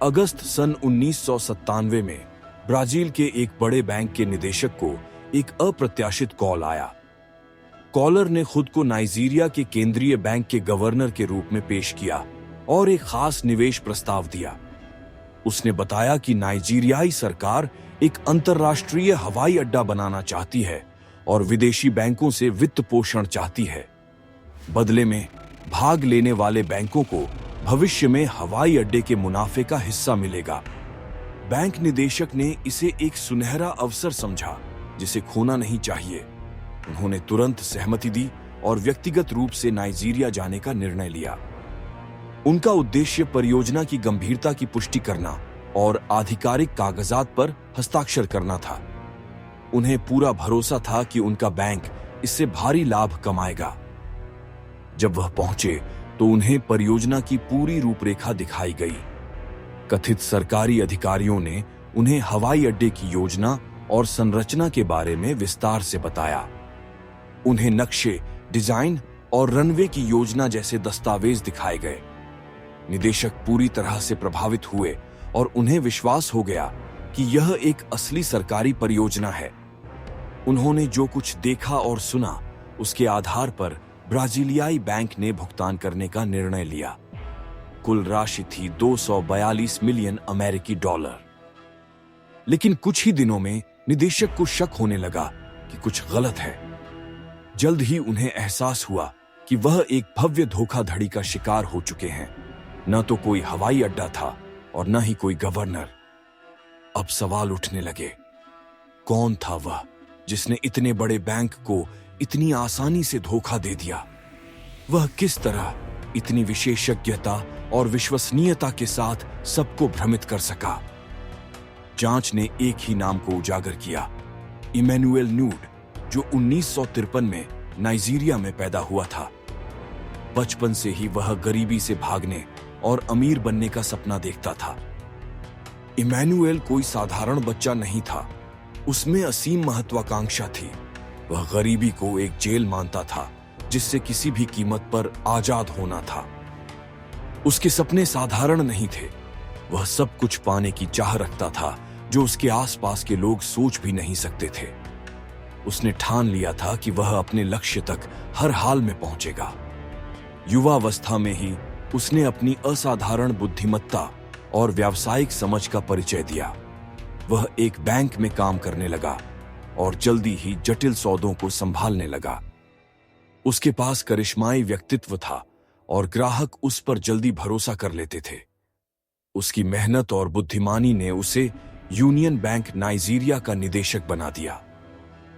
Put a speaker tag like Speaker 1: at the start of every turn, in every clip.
Speaker 1: अगस्त सन 1997 में ब्राजील के एक बड़े बैंक के निदेशक को एक अप्रत्याशित कॉल आया। कॉलर ने खुद को नाइजीरिया के केंद्रीय बैंक के गवर्नर के रूप में पेश किया और एक खास निवेश प्रस्ताव दिया। उसने बताया कि नाइजीरियाई सरकार एक अंतर्राष्ट्रीय हवाई अड्डा बनाना चाहती है और विदेशी बैंकों से वित्त पोषण चाहती है। बदले में भाग लेने वाले बैंकों को भविष्य में हवाई अड्डे के मुनाफे का हिस्सा मिलेगा। बैंक निदेशक ने इसे एक सुनहरा अवसर समझा जिसे खोना नहीं चाहिए। उन्होंने तुरंत सहमति दी और व्यक्तिगत रूप से नाइजीरिया जाने का निर्णय लिया। उनका उद्देश्य परियोजना की गंभीरता की पुष्टि करना और आधिकारिक कागजात पर हस्ताक्षर करना था। उन्हें पूरा भरोसा था कि उनका बैंक इससे भारी लाभ कमाएगा। जब वह पहुंचे तो उन्हें परियोजना की पूरी रूपरेखा दिखाई गई। कथित सरकारी अधिकारियों ने उन्हें हवाई अड्डे की योजना और संरचना के बारे में विस्तार से बताया। उन्हें नक्शे, डिजाइन और रनवे की योजना जैसे दस्तावेज दिखाए गए। निदेशक पूरी तरह से प्रभावित हुए और उन्हें विश्वास हो गया कि यह एक असली सरकारी परियोजना है। उन्होंने जो कुछ देखा और सुना उसके आधार पर ब्राजीलियाई बैंक ने भुगतान करने का निर्णय लिया। कुल राशि थी 242 मिलियन अमेरिकी डॉलर। लेकिन कुछ ही दिनों में निदेशक को शक होने लगा कि कुछ गलत है। जल्द ही उन्हें एहसास हुआ कि वह एक भव्य धोखाधड़ी का शिकार हो चुके हैं। न तो कोई हवाई अड्डा था और न ही कोई गवर्नर। अब सवाल उठने लगे, कौन था वह जिसने इतने बड़े बैंक को इतनी आसानी से धोखा दे दिया? वह किस तरह इतनी विशेषज्ञता और विश्वसनीयता के साथ सबको भ्रमित कर सका? जांच ने एक ही नाम को उजागर किया, इमैनुएल नूड, जो 1953 में नाइजीरिया में पैदा हुआ था। बचपन से ही वह गरीबी से भागने और अमीर बनने का सपना देखता था। इमैनुएल कोई साधारण बच्चा नहीं था, उसमें असीम महत्वाकांक्षा थी। वह गरीबी को एक जेल मानता था जिससे किसी भी कीमत पर आजाद होना था। उसके सपने साधारण नहीं थे। वह सब कुछ पाने की चाह रखता था जो उसके आसपास के लोग सोच भी नहीं सकते थे। उसने ठान लिया था कि वह अपने लक्ष्य तक हर हाल में पहुंचेगा। युवावस्था में ही उसने अपनी असाधारण बुद्धिमत्ता और व्यावसायिक समझ का परिचय दिया। वह एक बैंक में काम करने लगा और जल्दी ही जटिल सौदों को संभालने लगा। उसके पास करिश्माई व्यक्तित्व था और ग्राहक उस पर जल्दी भरोसा कर लेते थे। उसकी मेहनत और बुद्धिमानी ने उसे यूनियन बैंक नाइजीरिया का निदेशक बना दिया।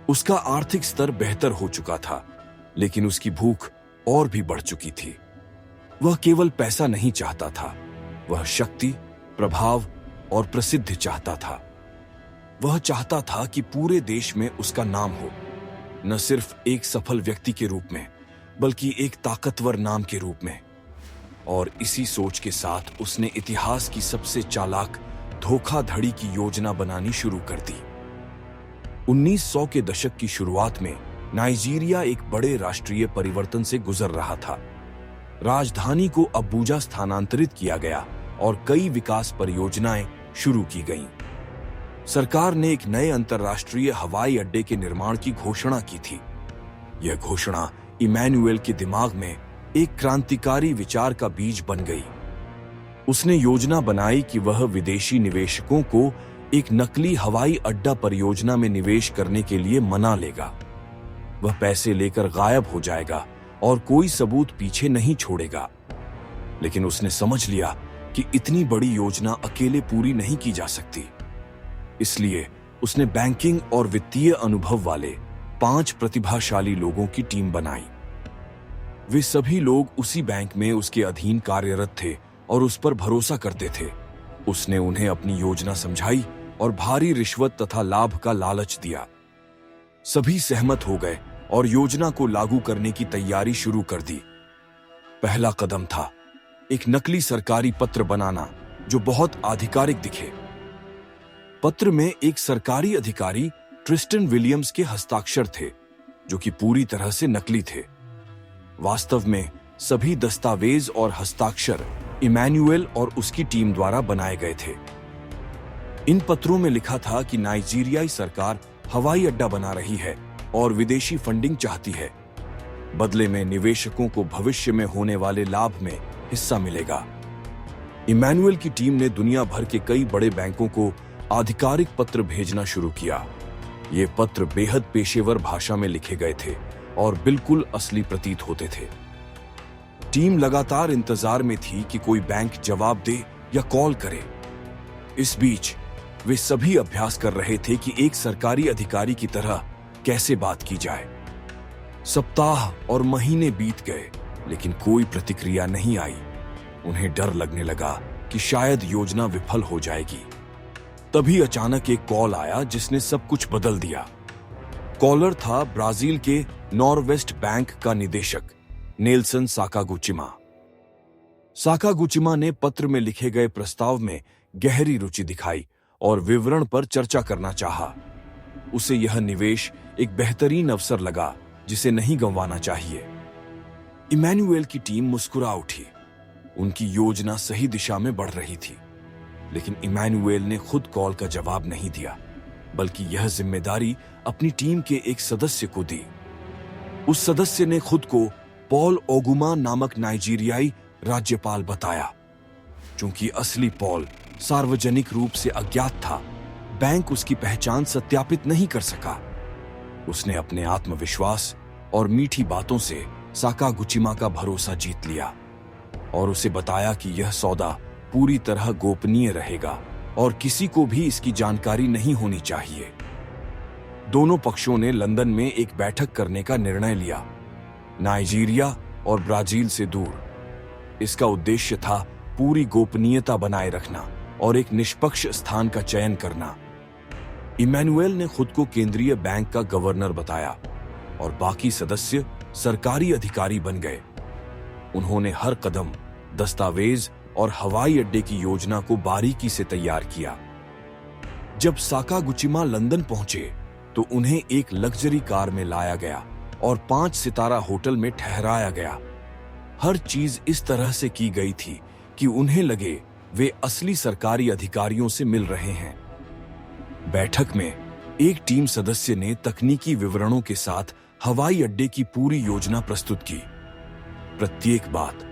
Speaker 1: उसका आर्थिक स्तर बेहतर हो चुका था, लेकिन उसकी भूख और भी बढ़ चुकी थी। वह केवल पैसा नहीं चाहता था, वह शक्ति, प्रभाव और प्रसिद्धि चाहता था। वह चाहता था कि पूरे देश में उसका नाम हो, न सिर्फ एक सफल व्यक्ति के रूप में, बल्कि एक ताकतवर नाम के रूप में। और इसी सोच के साथ उसने इतिहास की सबसे चालाक धोखाधड़ी की योजना बनानी शुरू कर दी। 1900 के दशक की शुरुआत में नाइजीरिया एक बड़े राष्ट्रीय परिवर्तन से गुजर रहा था। राजधानी को अबुजा स्थानांतरित किया गया और कई विकास परियोजनाएं शुरू की गईं। सरकार ने एक नए अंतर्राष्ट्रीय हवाई अड्डे के निर्माण की घोषणा की थी। यह घोषणा इमैनुएल के दिमाग में एक क्रांतिकारी विचार का बीज बन गई। उसने योजना बनाई कि वह विदेशी निवेशकों को एक नकली हवाई अड्डा परियोजना में निवेश करने के लिए मना लेगा। वह पैसे लेकर गायब हो जाएगा और कोई सबूत पीछे नहीं छोड़ेगा। लेकिन उसने समझ लिया कि इतनी बड़ी योजना अकेले पूरी नहीं की जा सकती। इसलिए उसने बैंकिंग और वित्तीय अनुभव वाले 5 प्रतिभाशाली लोगों की टीम बनाई। वे सभी लोग उसी बैंक में उसके अधीन कार्यरत थे और उस पर भरोसा करते थे। उसने उन्हें अपनी योजना समझाई और भारी रिश्वत तथा लाभ का लालच दिया। सभी सहमत हो गए और योजना को लागू करने की तैयारी शुरू कर दी। पहला कदम था एक नकली सरकारी पत्र बनाना जो बहुत आधिकारिक दिखे। पत्र में एक सरकारी अधिकारी ट्रिस्टन विलियम्स के हस्ताक्षर थे, जो कि पूरी तरह से नकली थे। वास्तव में सभी दस्तावेज और हस्ताक्षर इमैनुअल और उसकी टीम द्वारा बनाए गए थे। इन पत्रों में लिखा था कि नाइजीरियाई सरकार हवाई अड्डा बना रही है और विदेशी फंडिंग चाहती है। बदले में निवेशकों को भविष्य में होने वाले लाभ में हिस्सा मिलेगा। इमैनुअल की टीम ने दुनिया भर के कई बड़े बैंकों को आधिकारिक पत्र भेजना शुरू किया। ये पत्र बेहद पेशेवर भाषा में लिखे गए थे और बिल्कुल असली प्रतीत होते थे। टीम लगातार इंतजार में थी कि कोई बैंक जवाब दे या कॉल करे। इस बीच वे सभी अभ्यास कर रहे थे कि एक सरकारी अधिकारी की तरह कैसे बात की जाए। सप्ताह और महीने बीत गए, लेकिन कोई प्रतिक्रिया नहीं आई। उन्हें डर लगने लगा कि शायद योजना विफल हो जाएगी। तभी अचानक एक कॉल आया जिसने सब कुछ बदल दिया। कॉलर था ब्राजील के नॉर्वेस्ट बैंक का निदेशक नेल्सन साकागुचिमा। साकागुचिमा ने पत्र में लिखे गए प्रस्ताव में गहरी रुचि दिखाई और विवरण पर चर्चा करना चाहा। उसे यह निवेश एक बेहतरीन अवसर लगा जिसे नहीं गंवाना चाहिए। इमैनुअल की टीम मुस्कुरा उठी। उनकी योजना सही दिशा में बढ़ रही थी, लेकिन इमैनुअल ने खुद कॉल का जवाब नहीं दिया, बल्कि यह जिम्मेदारी अपनी टीम के एक सदस्य को दी। उस सदस्य ने खुद को पॉल ओगुमा नामक नाइजीरियाई राज्यपाल बताया। चूंकि असली पॉल सार्वजनिक रूप से अज्ञात था, बैंक उसकी पहचान सत्यापित नहीं कर सका। उसने अपने आत्मविश्वास और मीठी बातों से साकागुचिमा का भरोसा जीत लिया और उसे बताया कि यह सौदा पूरी तरह गोपनीय रहेगा और किसी को भी इसकी जानकारी नहीं होनी चाहिए। दोनों पक्षों ने लंदन में एक बैठक करने का निर्णय लिया, नाइजीरिया और ब्राजील से दूर। इसका उद्देश्य था पूरी गोपनीयता बनाए रखना और एक निष्पक्ष स्थान का चयन करना। इमैनुअल ने खुद को केंद्रीय बैंक का गवर्नर बताया और बाकी सदस्य सरकारी अधिकारी बन गए। उन्होंने हर कदम, दस्तावेज और हवाई अड्डे की योजना को बारीकी से तैयार किया। जब साकागुचिमा लंदन पहुंचे तो उन्हें एक लग्जरी कार में लाया गया और 5 सितारा होटल में ठहराया गया। हर चीज इस तरह से की गई थी कि उन्हें लगे वे असली सरकारी अधिकारियों से मिल रहे हैं। बैठक में एक टीम सदस्य ने तकनीकी विवरणों के साथ हवाई अड्डे की पूरी योजना प्रस्तुत की। प्रत्येक बात,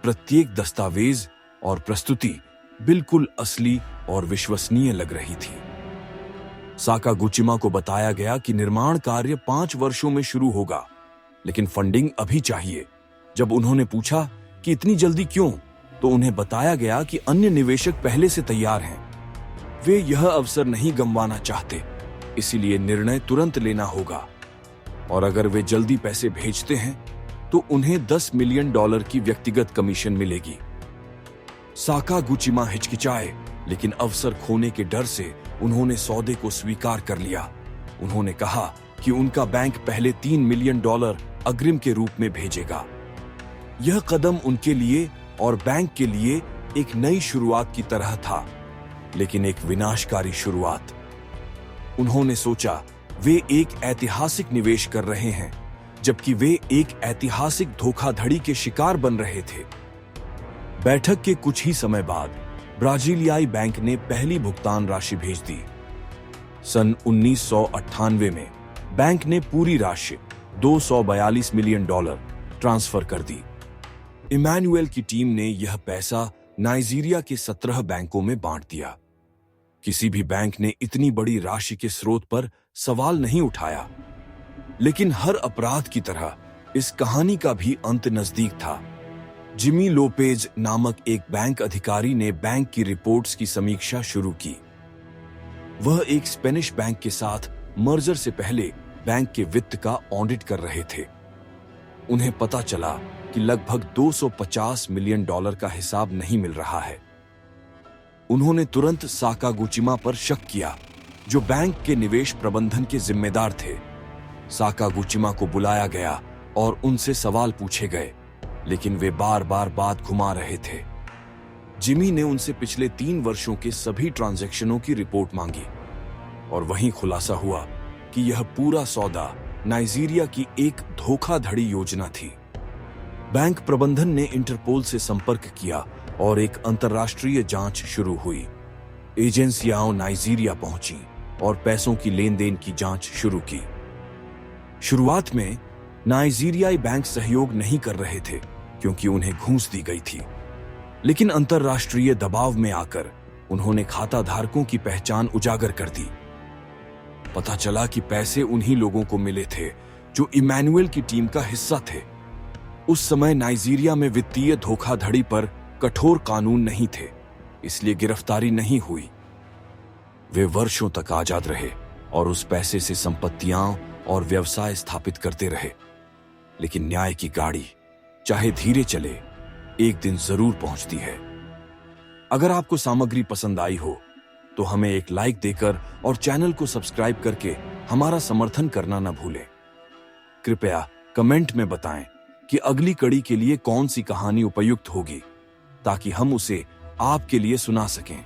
Speaker 1: प्रत्येक दस्तावेज और प्रस्तुति बिल्कुल असली और विश्वसनीय लग रही थी। साकागुचिमा को बताया गया कि निर्माण कार्य 5 वर्षों में शुरू होगा, लेकिन फंडिंग अभी चाहिए। जब उन्होंने पूछा कि इतनी जल्दी क्यों, तो उन्हें बताया गया कि अन्य निवेशक पहले से तैयार हैं। वे यह अवसर नहीं गंवाना चाहते, इसीलिए निर्णय तुरंत लेना होगा और अगर वे जल्दी पैसे भेजते हैं तो उन्हें $10 मिलियन की व्यक्तिगत कमीशन मिलेगी। साकागुचिमा हिचकिचाए, लेकिन अवसर खोने के डर से उन्होंने सौदे को स्वीकार कर लिया। उन्होंने कहा कि उनका बैंक पहले $3 मिलियन अग्रिम के रूप में भेजेगा। यह कदम उनके लिए और बैंक के लिए एक नई शुरुआत की तरह था, लेकिन एक विनाशकारी शुरुआत। उन्होंने सोचा वे एक ऐतिहासिक निवेश कर रहे हैं, जबकि वे एक ऐतिहासिक धोखाधड़ी के शिकार बन रहे थे। बैठक के कुछ ही समय बाद ब्राजीलियाई बैंक ने पहली भुगतान राशि भेज दी। सन 1998 में बैंक ने पूरी राशि $242 मिलियन ट्रांसफर कर दी। इमैनुअल की टीम ने यह पैसा नाइजीरिया के 17 बैंकों में बांट दिया। किसी भी बैंक ने इतनी बड़ी राशि के स्रोत पर सवाल नहीं उठाया, लेकिन हर अपराध की तरह इस कहानी का भी अंत नजदीक था। जिमी लोपेज नामक एक बैंक अधिकारी ने बैंक की रिपोर्ट्स की समीक्षा शुरू की। वह एक स्पेनिश बैंक के साथ मर्जर से पहले बैंक के वित्त का ऑडिट कर रहे थे। उन्हें पता चला कि लगभग $250 मिलियन का हिसाब नहीं मिल रहा है। उन्होंने तुरंत साकागुचिमा पर शक किया, जो बैंक के निवेश प्रबंधन के जिम्मेदार थे। साकागुचिमा को बुलाया गया और उनसे सवाल पूछे गए, लेकिन वे बार बार बात घुमा रहे थे। जिमी ने उनसे पिछले 3 वर्षों के सभी ट्रांजैक्शनों की रिपोर्ट मांगी और वहीं खुलासा हुआ कि यह पूरा सौदा नाइजीरिया की एक धोखाधड़ी योजना थी। बैंक प्रबंधन ने इंटरपोल से संपर्क किया और एक अंतर्राष्ट्रीय जांच शुरू हुई। एजेंसियां नाइजीरिया पहुंची और पैसों की लेन देन की जांच शुरू की। शुरुआत में नाइजीरियाई बैंक सहयोग नहीं कर रहे थे क्योंकि उन्हें घूस दी गई थी, लेकिन अंतर्राष्ट्रीय दबाव में आकर उन्होंने खाता धारकों की पहचान उजागर कर दी। पता चला कि पैसे उन्हीं लोगों को मिले थे जो इमैनुअल की टीम का हिस्सा थे। उस समय नाइजीरिया में वित्तीय धोखाधड़ी पर कठोर कानून नहीं थे, इसलिए गिरफ्तारी नहीं हुई। वे वर्षों तक आजाद रहे और उस पैसे से संपत्तियां और व्यवसाय स्थापित करते रहे। लेकिन न्याय की गाड़ी चाहे धीरे चले, एक दिन जरूर पहुंचती है। अगर आपको सामग्री पसंद आई हो तो हमें एक लाइक देकर और चैनल को सब्सक्राइब करके हमारा समर्थन करना न भूलें। कृपया कमेंट में बताएं कि अगली कड़ी के लिए कौन सी कहानी उपयुक्त होगी, ताकि हम उसे आपके लिए सुना सकें।